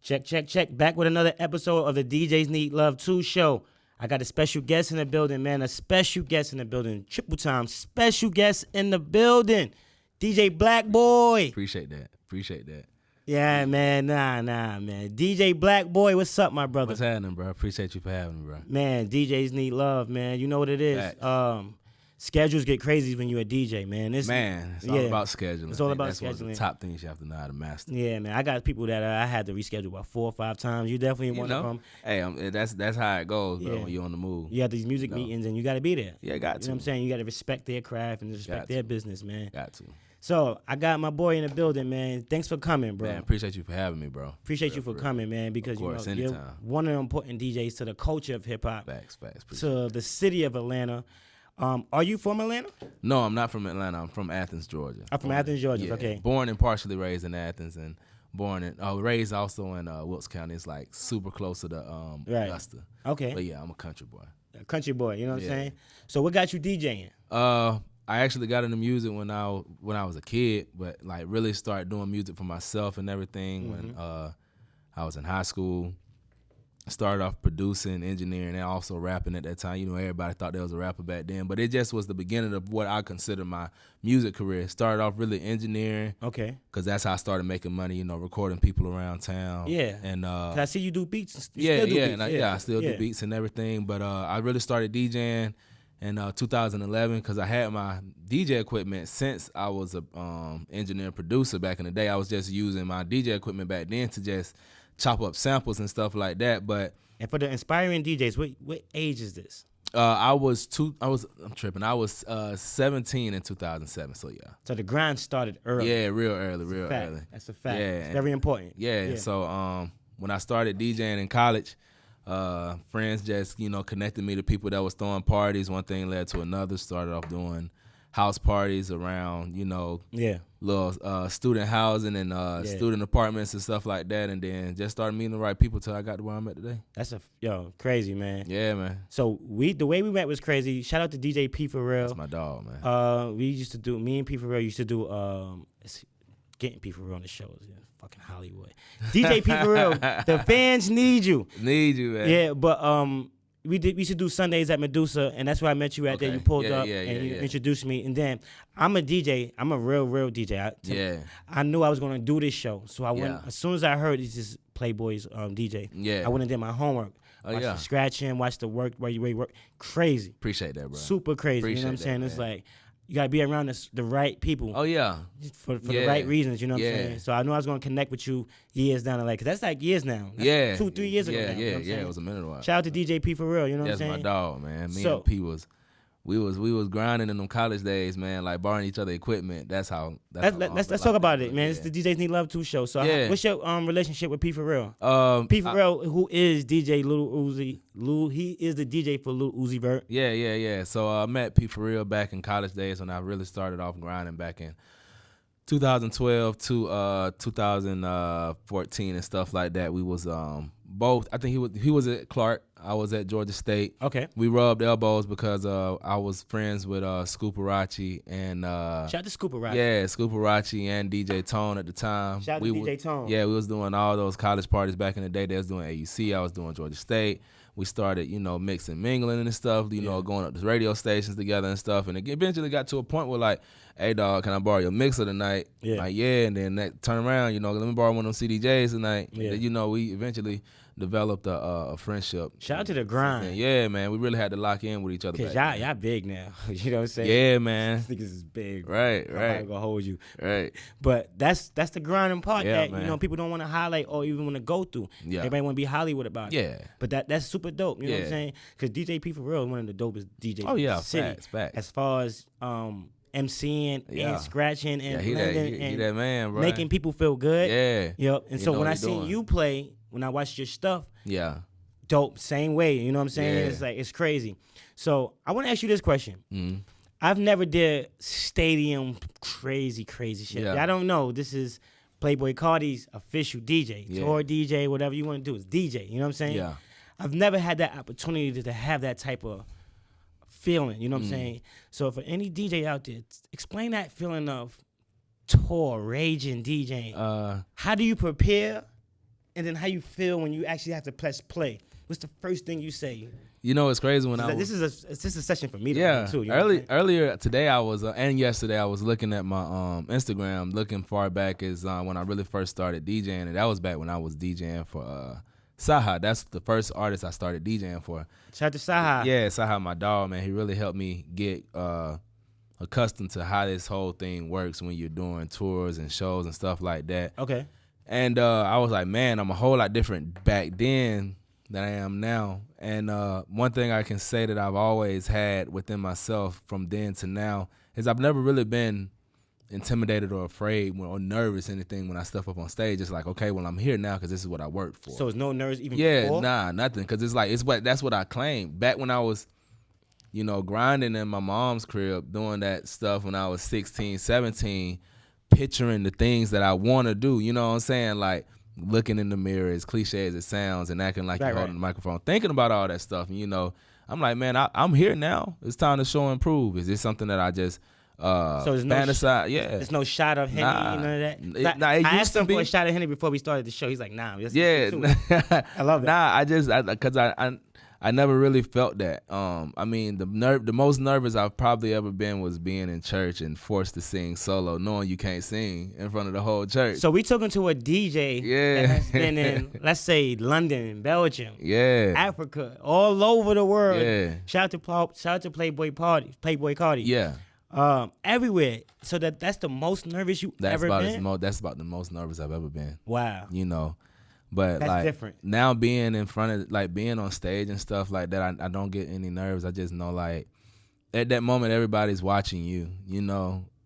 Check, check, check. Back with another episode of the DJs Need Love 2 show. I got a special guest in the building, man. A special guest in the building. Triple time special guest in the building. DJ BlakBoy. Appreciate that. Yeah, man. Nah, man. DJ BlakBoy, what's up, my brother? What's happening, bro? Appreciate you for having me, bro. Man, DJs need love, man. You know what it is. Schedules get crazy when you're a DJ, man. It's all about scheduling. It's all about That's scheduling. One of the top things you have to know how to master. Yeah, man. I got people that I had to reschedule about 4 or 5 times. You definitely one of them. Hey, that's how it goes, bro. When you're on the move, you have these music meetings and you got to be there. Yeah, got to. You know what I'm saying? You got to respect their craft and respect their business, man. Got to. So I got my boy in the building, man. Thanks for coming, bro. Man, appreciate you for having me, bro. Appreciate you for coming, man, because you're one of the important DJs to the culture of hip hop. Facts. To the city of Atlanta. Are you from Atlanta? No, I'm not from Atlanta. I'm from Athens, Georgia. I'm from Athens, Georgia. Yeah. Okay. Born and partially raised in Athens, and raised also in Wilkes County. It's like super close to the Augusta. Okay. But yeah, I'm a country boy. A country boy, you know what I'm saying? So what got you DJing? I actually got into music when I was a kid, but like really started doing music for myself and everything when I was in high school. Started off producing, engineering, and also rapping at that time. You know, everybody thought there was a rapper back then, but it just was the beginning of what I consider my music career. Started off really engineering, because that's how I started making money. You know, recording people around town. Yeah, and I see you do beats. I still do beats and everything. But I really started DJing in 2011 because I had my DJ equipment since I was a engineer producer back in the day. I was just using my DJ equipment back then to just chop up samples and stuff like that. But and for the inspiring DJs, what age is this? I was 17 in 2007. So yeah. So the grind started early. Yeah, real early. That's a fact. Yeah, it's very important. Yeah. So when I started DJing in college, friends just connected me to people that was throwing parties. One thing led to another. Started off doing house parties around little student housing and student apartments and stuff like that, and then just started meeting the right people till I got to where I'm at today. That's crazy, man. Yeah, man. So the way we met was crazy. Shout out to DJ P for real. That's my dog, man. Me and P for real used to do getting P for real on the shows. Yeah, fucking Hollywood. DJ P for real. The fans need you. Need you, man. Yeah, but we should do Sundays at Medusa, and that's where I met you at there. You pulled up and you introduced me, and then I'm a DJ. I'm a real DJ. I knew I was gonna do this show, so I went as soon as I heard this is PlayBoi's DJ. Yeah, I went and did my homework. Watched the scratching, watched the work where you work. Crazy. Appreciate that, bro. Super crazy. You know what I'm saying? It's like you gotta be around the right people. Oh yeah. For the right reasons, you know what I'm saying? So I knew I was gonna connect with you years down the line, cause that's like years now. That's 2-3 years ago. It was a minute ago. Shout out to DJ P for real, you know what I'm saying? That's my dog, man. Me and P we was grinding in them college days, man, like borrowing each other equipment. Let's talk about it, man. It's the DJs Need Love 2 show. So what's your relationship with P for real? P for real, who is DJ Lil Uzi? He is the DJ for Lil Uzi Vert. Yeah. So I met P for real back in college days when I really started off grinding back in 2012 to 2014 and stuff like that. We was both. I think he was at Clark. I was at Georgia State. Okay. We rubbed elbows because I was friends with Scooparachi and shout out to Scooparachi. Yeah, Scooparachi and DJ Tone at the time. Shout out to DJ Tone. Yeah, we was doing all those college parties back in the day. They was doing AUC. I was doing Georgia State. We started, mixing, mingling and stuff, going up to radio stations together and stuff. And it eventually got to a point where like, hey dog, can I borrow your mixer tonight? Yeah. Like, and then that turn around, let me borrow one of them CDJs tonight. Yeah. And then, we eventually developed a friendship. Shout out to the grind. And yeah, man, we really had to lock in with each other. Cause y'all big now, you know what I'm saying? Yeah, man. Niggas is big. Right. I'm gonna hold you. Right. But that's the grinding part that man. People don't want to highlight or even want to go through. Yeah. Everybody want to be Hollywood about it. Yeah. But that's super dope. You know what I'm saying? Because DJ P for real is one of the dopest DJs. Oh yeah, in the city. Facts. As far as MCing and scratching and blending and that man, bro. Making people feel good. Yeah. Yep. And so when I seen you play, when I watched your stuff, dope, same way. You know what I'm saying? Yeah. It's like it's crazy. So I want to ask you this question. Mm-hmm. I've never did stadium crazy shit. Yeah. I don't know. This is PlayBoi Carti's official DJ, tour DJ, whatever you want to do. It's DJ. You know what I'm saying? Yeah. I've never had that opportunity to have that type of feeling. You know what I'm saying? So for any DJ out there, explain that feeling of tour, raging, DJing. How do you prepare? and then how you feel when you actually have to press play? What's the first thing you say? You know, it's crazy when this is a session for me. Too. Earlier today I was and yesterday I was looking at my Instagram, looking far back as when I really first started DJing, and that was back when I was DJing for Saha. That's the first artist I started DJing for. Shout out to Saha. Yeah, Saha, my dog, man. He really helped me get accustomed to how this whole thing works when you're doing tours and shows and stuff like that. Okay. And I was like, man, I'm a whole lot different back then than I am now. And one thing I can say that I've always had within myself from then to now is I've never really been intimidated or afraid or nervous anything when I step up on stage. It's like, okay, well, I'm here now because this is what I worked for. So it's no nerves even before? Nah, nothing. Because it's like, that's what I claimed. Back when I was, grinding in my mom's crib, doing that stuff when I was 16, 17, picturing the things that I want to do, you know what I'm saying? Like, looking in the mirror, as cliche as it sounds, and acting like you're holding the microphone, thinking about all that stuff. And, I'm like, man, I'm here now. It's time to show and prove. Is this something that I just fantasize? Yeah. There's no shot of Henny, none of that? I asked him for a shot of Henny before we started the show. He's like, nah. Yeah. I love it. Because I never really felt that. I mean, the most nervous I've probably ever been was being in church and forced to sing solo, knowing you can't sing in front of the whole church. So we talking to a DJ that has been in, let's say, London, Belgium, Africa, all over the world. Yeah. Shout out to PlayBoi Carti. Yeah. Everywhere. So that's the most nervous you ever been? That's about the most nervous I've ever been. Wow. But that's like different. Now being in front of, like, being on stage and stuff like that, I don't get any nerves. I just know, like, at that moment everybody's watching you,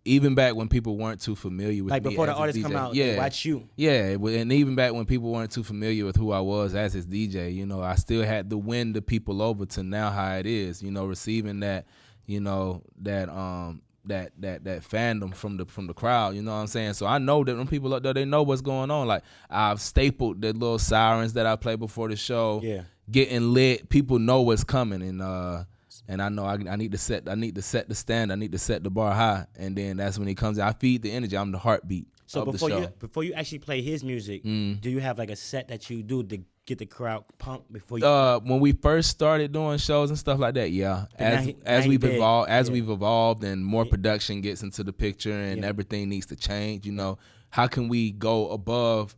Even back when people weren't too familiar with like me before the as artists DJ, come out, they watch you. Yeah, and even back when people weren't too familiar with who I was as his DJ, I still had to win the people over to now how it is, receiving that, that fandom from the crowd, you know what I'm saying? So I know that when people up there, they know what's going on. Like, I've stapled the little sirens that I play before the show, getting lit. People know what's coming, and I know I need to set the stand. I need to set the bar high, and then that's when he comes in. I feed the energy. I'm the heartbeat of the show. Before you actually play his music, do you have like a set that you do to get the crowd pumped before you? When we first started doing shows and stuff like that, yeah. As we've evolved and more production gets into the picture and everything needs to change, how can we go above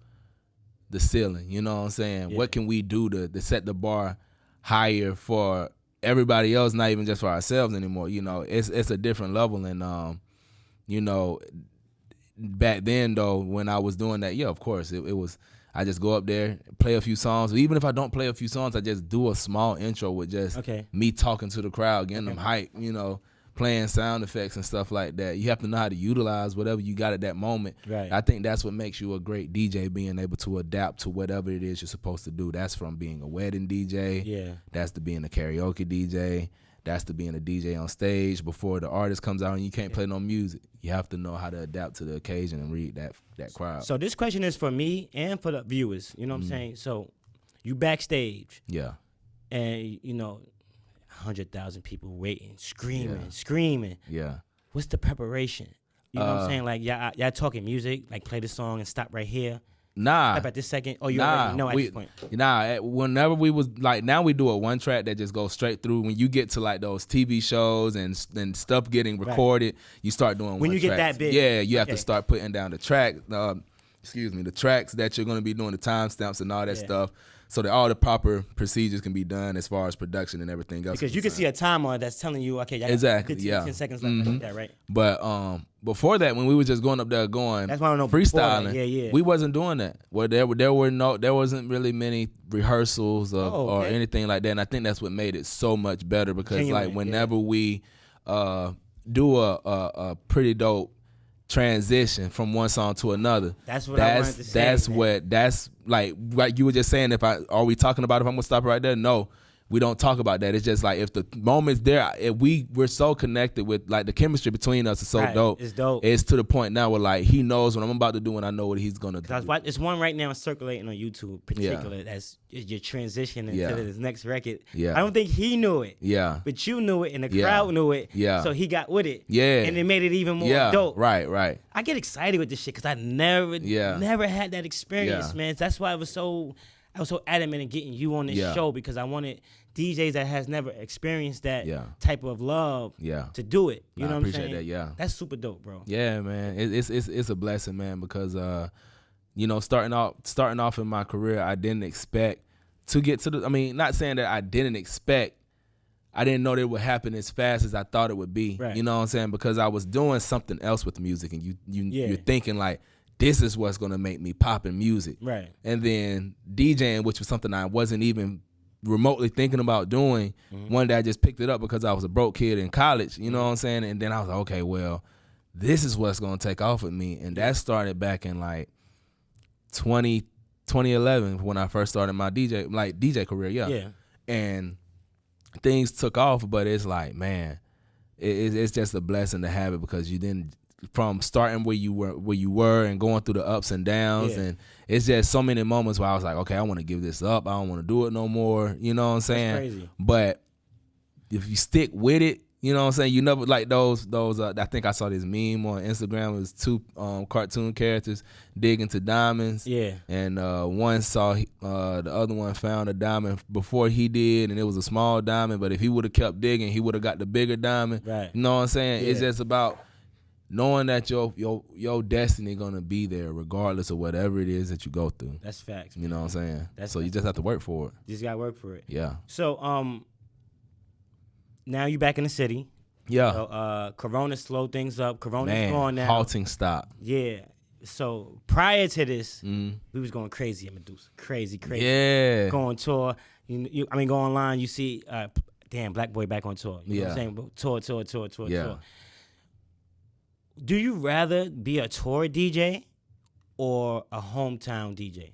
the ceiling? You know what I'm saying? Yeah. What can we do to set the bar higher for everybody else, not even just for ourselves anymore? It's a different level, and back then though, when I was doing that, of course it was. I just go up there, play a few songs. Even if I don't play a few songs, I just do a small intro with just me talking to the crowd, getting them hype, playing sound effects and stuff like that. You have to know how to utilize whatever you got at that moment. Right. I think that's what makes you a great DJ, being able to adapt to whatever it is you're supposed to do. That's from being a wedding DJ. That's to being a karaoke DJ. That's to being a DJ on stage before the artist comes out and you can't play no music. You have to know how to adapt to the occasion and read that crowd. So this question is for me and for the viewers. You know what I'm saying? So you backstage. Yeah. And, 100,000 people waiting, screaming. Yeah. What's the preparation? You know what I'm saying? Like, y'all talking music, like play the song and stop right here. Nah. Stop at this second. Oh, you already know at this point. Whenever we was, like, now we do a one track that just goes straight through. When you get to, like, those TV shows and stuff getting recorded, you start doing when you get that big. Yeah, you have to start putting down the track, the tracks that you're going to be doing, the timestamps and all that stuff, so that all the proper procedures can be done as far as production and everything else. Because you can see a timer that's telling you, okay, y'all exactly, 10 seconds left, like that, right? But before that, when we were just going up there that's why I don't know, freestyling, we wasn't doing that. Well, there wasn't really many rehearsals or anything like that, and I think that's what made it so much better, because whenever we do a pretty dope transition from one song to another, that's what I wanted to say. That's like you were just saying. Are we talking about if I'm gonna stop right there? No. we don't talk about that. It's just like if the moment's there, if we're so connected with like the chemistry between us is so dope. It's dope. It's to the point now where like he knows what I'm about to do and I know what he's gonna do. It's one right now circulating on YouTube, particularly that's your transition into this next record. Yeah. I don't think he knew it. Yeah. But you knew it and the crowd knew it. Yeah. So he got with it. Yeah. And it made it even more dope. Right. I get excited with this shit because I never had that experience, man. That's why I was so adamant in getting you on this show, because I wanted DJs that has never experienced that type of love to do it. You know what I'm saying? I appreciate that, yeah. That's super dope, bro. Yeah, man. It's a blessing, man, because you know, starting off in my career, I didn't expect to get to the, I mean, not saying that I didn't know that it would happen as fast as I thought it would be. Right. You know what I'm saying? Because I was doing something else with music, and you're thinking like, this is what's gonna make me pop in music. Right. And then DJing, which was something I wasn't even remotely thinking about doing, one day I just picked it up because I was a broke kid in college, you know what I'm saying? And then I was like, okay, well, this is what's gonna take off with me. And that started back in like 2011 when I first started my DJ career, yeah. And things took off, but it's like, man, it's just a blessing to have it, because you didn't, from starting where you were and going through the ups and downs, and it's just so many moments where I was like, okay, I want to give this up, I don't want to do it no more, you know what I'm saying? That's crazy. But if you stick with it, you know what I'm saying, you never, like those I think I saw this meme on Instagram. It was two cartoon characters digging to diamonds, and one saw the other one found a diamond before he did, and it was a small diamond, but if he would have kept digging, he would have got the bigger diamond. Right. You know what I'm saying? It's just about knowing that your destiny gonna be there regardless of whatever it is that you go through. That's facts. You know what I'm saying? So you just have to work for it. You just gotta work for it. Yeah. So now you back in the city. Yeah. So, Corona slowed things up. Corona's gone now. Halting stop. Yeah. So prior to this, we was going crazy at Medusa. Crazy. Yeah. Going tour. Go online. You see, damn, BlakBoy back on tour. You know what I'm saying? Tour. Do you rather be a tour DJ or a hometown DJ?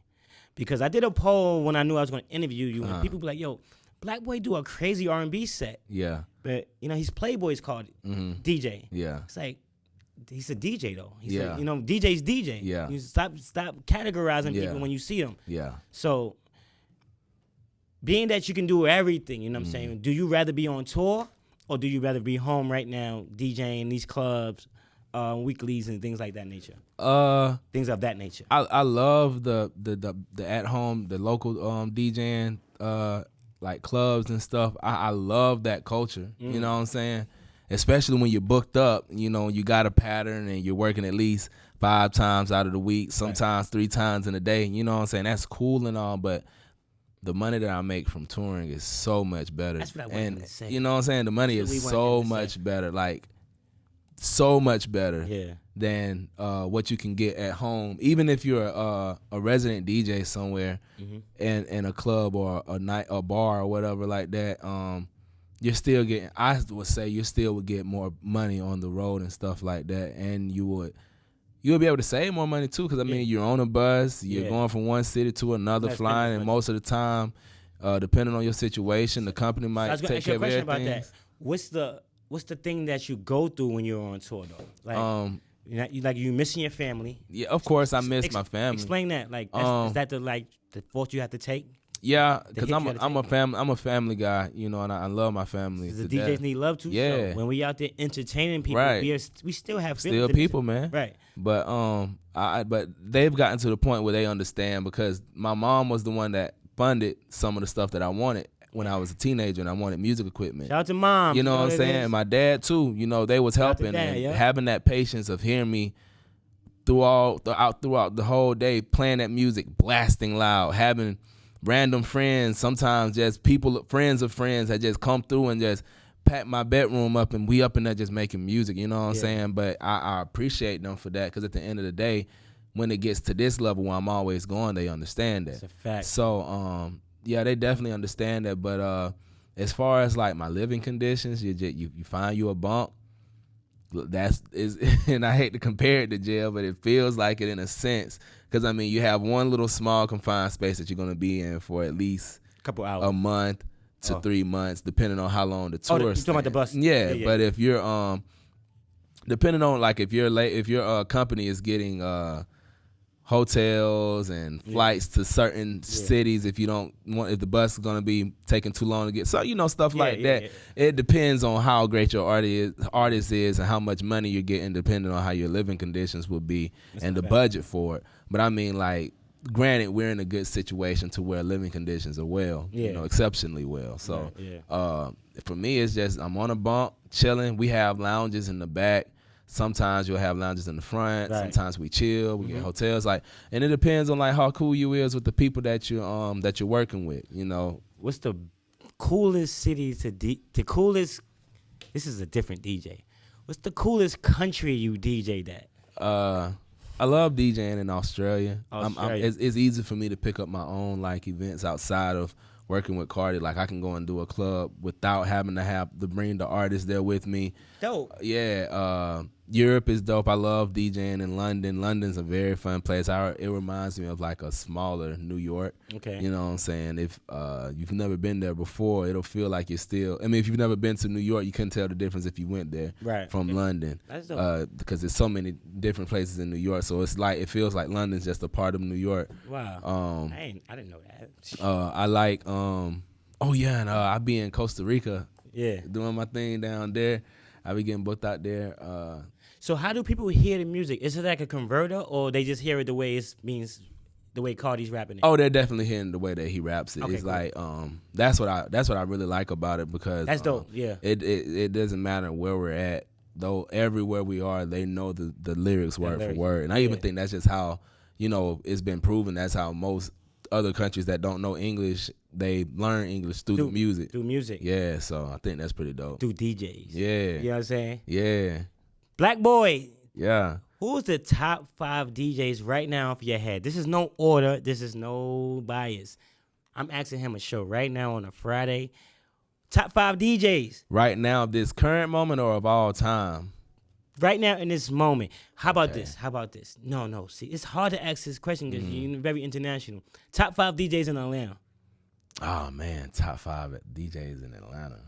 Because I did a poll when I knew I was going to interview you, and people be like, yo, BlakBoy do a crazy R&B set. Yeah. But, he's PlayBoi's called DJ. Yeah. It's like, he's a DJ, though. He's like, DJ's DJ. Yeah. You stop categorizing people when you see them. Yeah. So, being that you can do everything, you know what I'm saying, do you rather be on tour or do you rather be home right now DJing these clubs, weeklies and things like that nature? Things of that nature. I love the at home, the local DJing, like clubs and stuff. I love that culture. You know what I'm saying? Especially when you're booked up, you got a pattern and you're working at least 5 times out of the week, sometimes 3 times in a day. You know what I'm saying? That's cool and all, but the money that I make from touring is so much better. That's what I wanted to say. You know what I'm saying? The money is so much better. Like, so much better than what you can get at home. Even if you're a resident DJ somewhere in a club or a bar or whatever like that, you're still getting, I would say you still would get more money on the road and stuff like that, and you would be able to save more money too, because you're on a bus, you're going from one city to another, flying, and most of the time, depending on your situation, the company might take care of everything. About that. What's the thing that you go through when you're on tour though? Like, you missing your family? Yeah, of course I miss my family. Explain that. Like, is that the fault you have to take? Yeah, because I'm a family guy, and I love my family. The DJs need love too. Yeah, so when we out there entertaining people, we still have still people, man. Right. But but they've gotten to the point where they understand, because my mom was the one that funded some of the stuff that I wanted when I was a teenager, and I wanted music equipment. Shout out to mom. You know what I'm saying? And my dad too. They was helping and having that patience of hearing me throughout the whole day, playing that music, blasting loud, having random friends, sometimes just friends of friends that just come through and just pack my bedroom up, and we up in there just making music, you know what I'm saying? But I appreciate them for that, because at the end of the day, when it gets to this level where I'm always going, they understand that. It's a fact. So, they definitely understand that. But as far as like my living conditions, you find you a bunk. And I hate to compare it to jail, but it feels like it in a sense, because you have one little small confined space that you're gonna be in for at least a couple hours, a month, to 3 months, depending on how long the tour. You're talking about the bus? Yeah, but if you're depending on like if your company is getting hotels and flights to certain cities, if the bus is gonna be taking too long to get, so stuff like that. Yeah. It depends on how great your artist is and how much money you're getting, depending on how your living conditions will be and the budget for it. But I mean, like, granted, we're in a good situation to where living conditions are exceptionally well. So for me, it's just I'm on a bump chilling. We have lounges in the back. Sometimes you'll have lounges in the front. Right. Sometimes we chill. We get hotels. And it depends on like how cool you is with the people that you're working with. What's the coolest city the coolest? This is a different DJ. What's the coolest country you DJ'd at? I love DJing in Australia. It's easy for me to pick up my own like events outside of working with Carti. Like I can go and do a club without having to bring the artist there with me. Dope. Yeah. Europe is dope. I love DJing in London. London's a very fun place. It reminds me of like a smaller New York. Okay. You know what I'm saying? If you've never been there before, it'll feel like you're still. I mean, if you've never been to New York, you couldn't tell the difference if you went there from London. That's dope. Because there's so many different places in New York, so it feels like London's just a part of New York. Wow. I didn't know that. I like. I be in Costa Rica. Yeah. Doing my thing down there. I be getting booked out there. So how do people hear the music? Is it like a converter, or they just hear it the way the way Carti's rapping it? Oh, they're definitely hearing the way that he raps it. Okay, it's cool. Like that's what I really like about it, because that's dope. Yeah. It doesn't matter where we're at, though. Everywhere we are, they know the lyrics word for word, and I even think that's just how it's been proven. That's how most other countries that don't know English, they learn English through the music. Through music. Yeah, so I think that's pretty dope. Through DJs. Yeah. You know what I'm saying? Yeah. BlakBoy. Yeah. Who's the top 5 DJs right now off your head? This is no order. This is no bias. I'm asking him a show right now on a Friday. Top 5 DJs. Right now, this current moment or of all time? Right now in this moment. How about this? How about this? No. See, it's hard to ask this question because you're very international. Top 5 DJs in Atlanta. Oh, man. Top 5 DJs in Atlanta.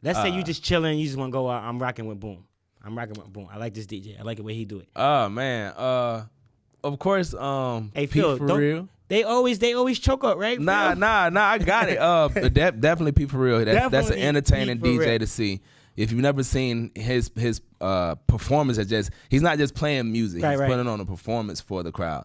Let's say you just chilling. You just want to go out. I'm rocking with Boom. I like this DJ. I like the way he do it. Oh, man. Of course, hey, Phil, P for real. They always choke up, right? Nah, I got it. Definitely P for real. That's an entertaining DJ to see. If you've never seen his performance, he's not just playing music. He's putting on a perperformance for the crowd.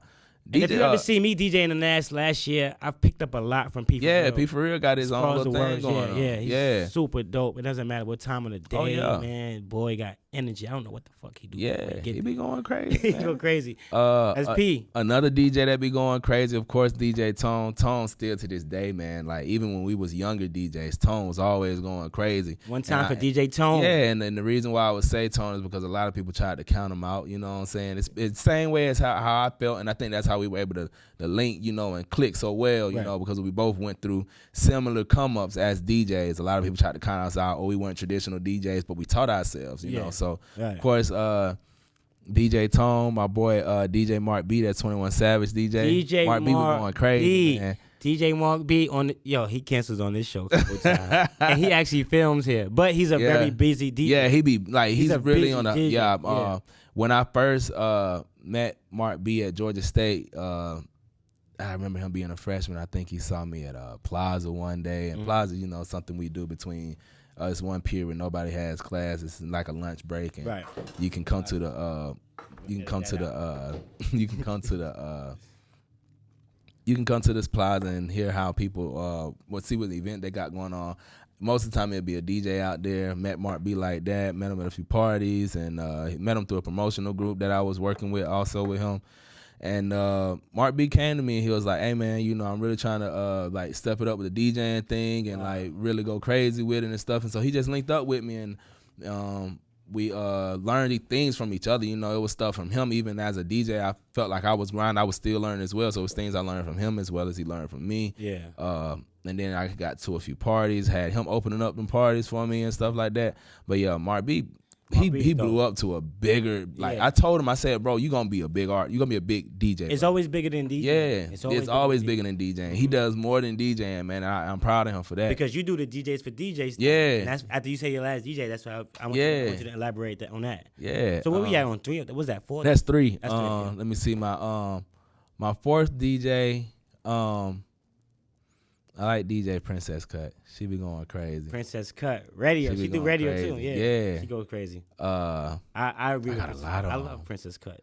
And if you ever see me DJ in the last year, I've picked up a lot from P for real. Yeah, P for real got his own little thing going on. He's super dope. It doesn't matter what time of the day, man. Boy got energy. I don't know what the fuck he do. Yeah, he be going crazy. He go crazy. That's P. Another DJ that be going crazy, of course, DJ Tone. Tone still to this day, man. Like even when we was younger DJs, Tone was always going crazy. One time for DJ Tone. Yeah, and the reason why I would say Tone is because a lot of people tried to count him out. You know what I'm saying? It's the same way as how I felt, and I think that's how we were able to link, and click so well, because we both went through similar come-ups as DJs. A lot of people tried to count us out, we weren't traditional DJs, but we taught ourselves, you know. So, of course, DJ Tone, my boy DJ Mark B, that's 21 Savage DJ. Mark B was going crazy, man. DJ Mark B he cancels on this show a couple times. And he actually films here, but he's a very busy DJ. Yeah, he be like he's really on a when I first met Mark B at Georgia State, I remember him being a freshman. I think he saw me at Plaza one day, and Plaza, something we do between it's one period where nobody has class. It's like a lunch break, and you can come to the you can come to this plaza and hear how people see what the event they got going on. Most of the time it'd be a DJ out there. Met Mark B like that. Met him at a few parties, and met him through a promotional group that I was working with, also with him. And Mark B came to me and he was like, "Hey man, I'm really trying to step it up with the DJing thing and really go crazy with it and stuff." And so he just linked up with me, and we learned things from each other. It was stuff from him. Even as a DJ, I felt like I was grinding. I was still learning as well. So it was things I learned from him as well as he learned from me. Yeah. And then I got to a few parties, had him opening up them parties for me and stuff like that. But yeah, Mark B, he blew up to a bigger, like, I told him, I said, bro, you gonna be a big art, you gonna be a big DJ. It's always bigger than DJ. Yeah, it's always bigger than DJing. He does more than DJing, man. I'm proud of him for that. Because you do the DJs for DJs. Yeah. And that's after you say your last DJ. That's why I want you to elaborate on that. Yeah. So where we at on 3? What was that, 4? That's 3. That's 3. Let me see my 4th DJ. I like DJ Princess Cut. She be going crazy. Princess Cut. Radio. She do radio crazy. too. Yeah. She goes crazy. I agree with got a lot of I them. love Princess Cut.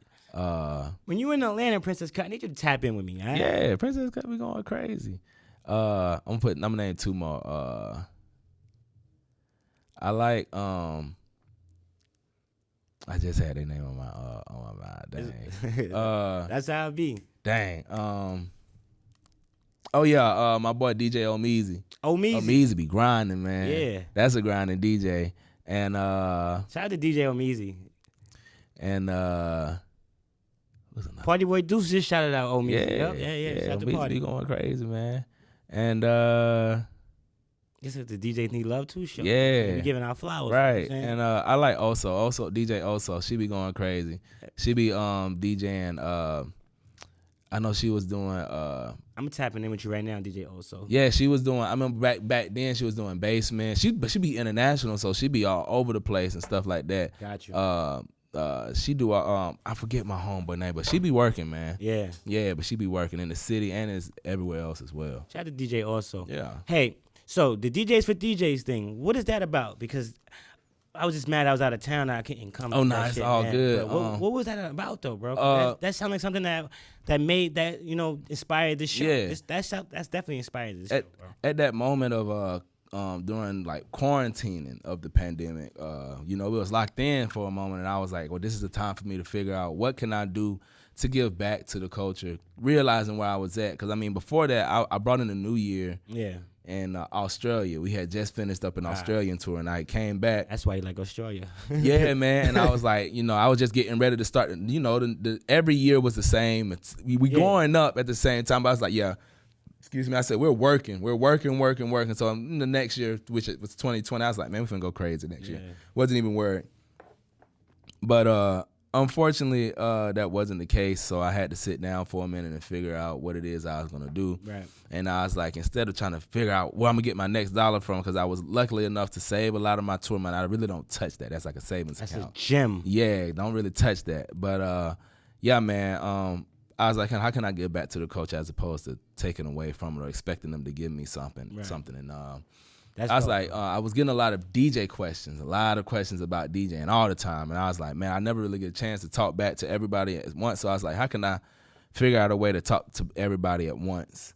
When you in Atlanta, Princess Cut, I need you to tap in with me. Right? Yeah, Princess Cut be going crazy. I'm gonna name 2 more. I like I just had their name on my mind. Dang. That's how it be. Dang. Oh yeah, my boy DJ Omeezy. Omeezy be grinding, man. Yeah. That's a grinding DJ. And shout out to DJ Omeezy. And Party Boy Deuce just shouted out Omeezy. Yeah. Shout out to Omeezy Party. be going crazy, man. And this is the DJs Need Love Too show. Yeah. We giving out flowers. Right. You know And I like also DJ Oso. She be going crazy. She be DJing I know she was doing I'm tapping in with you right now, DJ Oso. Yeah, she was doing, I remember back then she was doing Basement. But she be international, so she be all over the place and stuff like that. Got you. She do I forget my homeboy name, but she be working, man. Yeah, but she be working in the city and is everywhere else as well. Shout out to DJ Oso. Yeah. Hey, so the DJs for DJs thing, what is that about? Because I was just mad I was out of town. I couldn't come. Oh, to no, that it's shit, all man. good. What was that about, though, bro? That sounds like something that made that, inspired this show. Yeah. That's definitely inspired this show, bro. At that moment of during like quarantining of the pandemic, we was locked in for a moment, and I was like, well, this is the time for me to figure out what can I do to give back to the culture, realizing where I was at. Because, I mean, before that, I brought in a New Year. Yeah. In Australia. We had just finished up an Australian tour, and I came back. That's why you like Australia. Yeah, man. And I was like, I was just getting ready to start. Every year was the same. We going up at the same time. But I was like, yeah, excuse me. I said, we're working. So in the next year, which was 2020, I was like, man, we're finna go crazy next year. Wasn't even worried. But unfortunately, that wasn't the case, so I had to sit down for a minute and figure out what it is I was going to do. Right. And I was like, instead of trying to figure out where I'm going to get my next dollar from, because I was lucky enough to save a lot of my tour money. I really don't touch that. That's like a savings account. That's a gem. Yeah, don't really touch that. But, yeah, man, I was like, how can I give back to the culture as opposed to taking away from it or expecting them to give me something. And I was like, I was getting a lot of DJ questions, about DJing all the time. And I was like, man, I never really get a chance to talk back to everybody at once. So I was like, how can I figure out a way to talk to everybody at once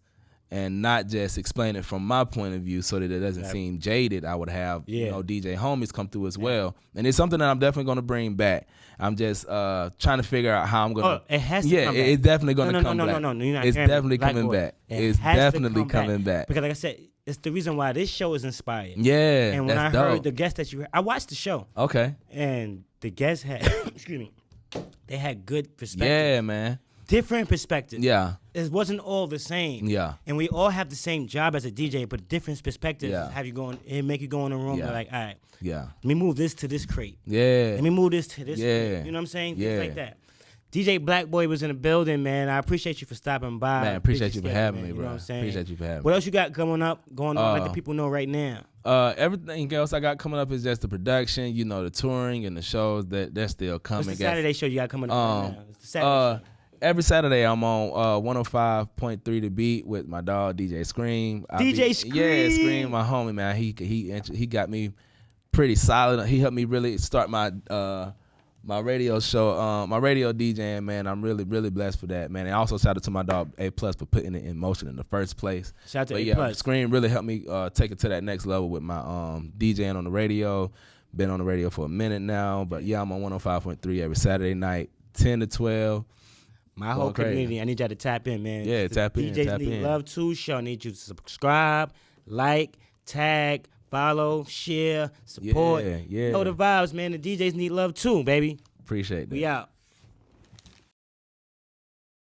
and not just explain it from my point of view so that it doesn't seem jaded? I would have, DJ homies come through as well. And it's something that I'm definitely going to bring back. I'm just trying to figure out how I'm going to. It has to come back. It's definitely going to come back. No, you're not it's definitely coming BlakBoy. back. It's definitely coming back. Because like I said, it's the reason why this show is inspired. Yeah, and when I dope. heard the guests that you heard, I watched the show. Okay. And the guests had, excuse me, they had good perspectives. Yeah, man. Different perspectives. Yeah. It wasn't all the same. Yeah. And we all have the same job as a DJ, but different perspectives have you going. It make you go in the room. Like, all right. Yeah. Let me move this to this crate. Yeah. Let me move this to this. Yeah. Crate. You know what I'm saying? Yeah. Things like that. DJ BlakBoy was in the building, man. I appreciate you for stopping by. Man, appreciate you for having me, bro. You know what I'm saying? Appreciate you for having me. What else you got going on? Let the people know right now. Everything else I got coming up is just the production, the touring and the shows that's still coming. What's the Saturday show you got coming up right now? It's the Saturday show. Every Saturday I'm on 105.3 The Beat with my dog DJ Scream. Scream. Yeah, Scream, my homie, man. He got me pretty solid. He helped me really start my radio show, my radio DJing, man. I'm really, really blessed for that, man. And also shout out to my dog A+ for putting it in motion in the first place. Shout out to A+. Scream really helped me take it to that next level with my DJing on the radio. Been on the radio for a minute now, but yeah, I'm on 105.3 every Saturday night, 10 to 12. My whole community, I need y'all to tap in, man. Yeah, tap in. DJs Need Love Too show. I need you to subscribe, like, tag, follow, share, support. Yeah. Know the vibes, man. The DJs need love too, baby. Appreciate that. We out.